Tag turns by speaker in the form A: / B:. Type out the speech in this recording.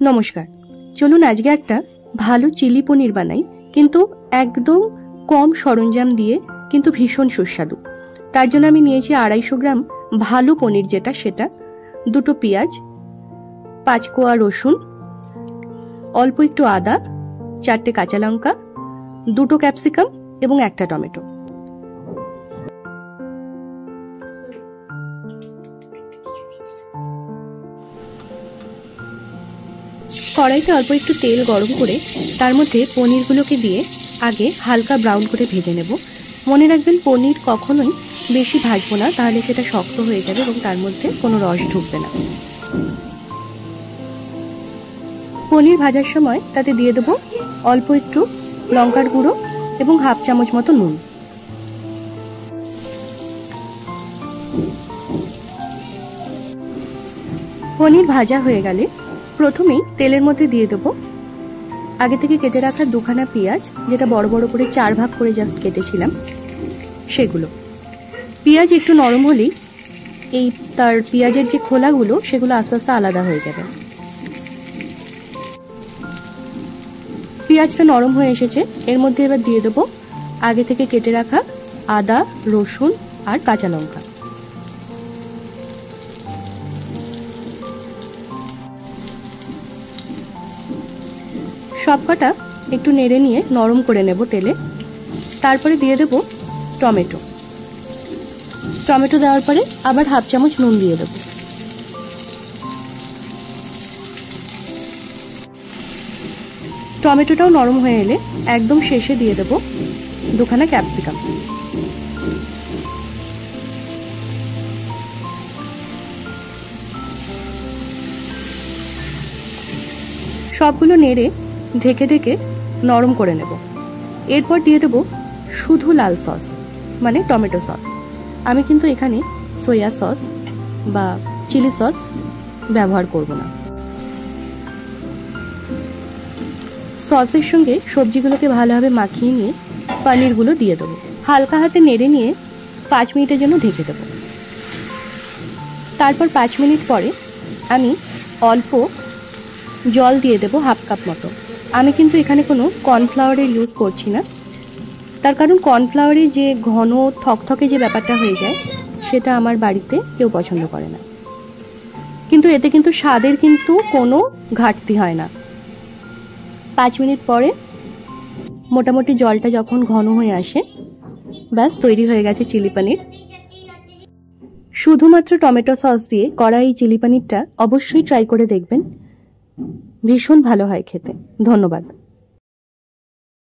A: নমস্কার, চলুন আজকে একটা ভালো চিলি পনির বানাই, কিন্তু একদম কম সরঞ্জাম দিয়ে, কিন্তু ভীষণ সুস্বাদু। তার জন্য আমি নিয়েছি 250 গ্রাম ভালো পনির, যেটা সেটা 2 পেঁয়াজ, 5 কোয়া রসুন, অল্প একটু আদা, 4টে কাঁচা লঙ্কা, 2 ক্যাপসিকাম এবং 1টা টমেটো। কড়াইতে অল্প একটু তেল গরম করে তার মধ্যে পনিরগুলোকে দিয়ে আগে হালকা ব্রাউন করে ভেজে নেব। মনে রাখবেন, পনির কখনোই বেশি ভাজবো না, তাহলে সেটা শক্ত হয়ে যাবে এবং তার মধ্যে কোনো রস ঢুকবে না। পনির ভাজার সময় তাতে দিয়ে দেবো অল্প একটু লঙ্কার গুঁড়ো এবং হাফ চামচ মতো নুন। পনির ভাজা হয়ে গেলে প্রথমেই তেলের মধ্যে দিয়ে দেবো আগে থেকে কেটে রাখা 2খানা পেঁয়াজ, যেটা বড় বড় করে 4 ভাগ করে জাস্ট কেটেছিলাম সেগুলো। পেঁয়াজ একটু নরম হলেই এই তার পেঁয়াজের যে খোলাগুলো সেগুলো আস্তে আস্তে আলাদা হয়ে যাবে। পেঁয়াজটা নরম হয়ে এসেছে, এর মধ্যে এবার দিয়ে দেবো আগে থেকে কেটে রাখা আদা, রসুন আর কাঁচা লঙ্কা। সবকটা একটু নেড়ে নিয়ে নরম করে নেব তেলে। তারপরে দিয়ে দেব টমেটো। টমেটো দেওয়ার পরে আবার হাফ চামচ নুন দিয়ে দেব। টমেটোটাও নরম হয়ে এলে একদম শেষে দিয়ে দেব 2খানা ক্যাপসিকাম। সবগুলো নেড়ে ঢেকে ঢেকে নরম করে নেব। এরপর দিয়ে দেব শুধু লাল সস, মানে টমেটো সস। আমি কিন্তু এখানে সয়া সস বা চিলি সস ব্যবহার করব না। সসের সঙ্গে সবজিগুলোকে ভালোভাবে মাখিয়ে নিয়ে পনিরগুলো দিয়ে দেবো। হালকা হাতে নেড়ে নিয়ে 5 মিনিটের জন্য ঢেকে দেবো। তারপর 5 মিনিট পরে আমি অল্প জল দিয়ে দেবো, হাফ কাপ মতো। আমি কিন্তু এখানে কোনো কর্নফ্লাওয়ারের ইউজ করছি না, তার কারণ কর্নফ্লাওয়ারে যে ঘন থকথকে যে ব্যাপারটা হয়ে যায় সেটা আমার বাড়িতে কেউ পছন্দ করে না। কিন্তু এতে কিন্তু স্বাদের কিন্তু কোনো ঘাটতি হয় না। 5 মিনিট পরে মোটামুটি জলটা যখন ঘন হয়ে আসে, ব্যাস তৈরি হয়ে গেছে চিলি পনির। শুধুমাত্র টমেটো সস দিয়ে করা এই চিলি পনিরটা অবশ্যই ট্রাই করে দেখবেন, ভীষণ ভালো হয় খেতে। ধন্যবাদ।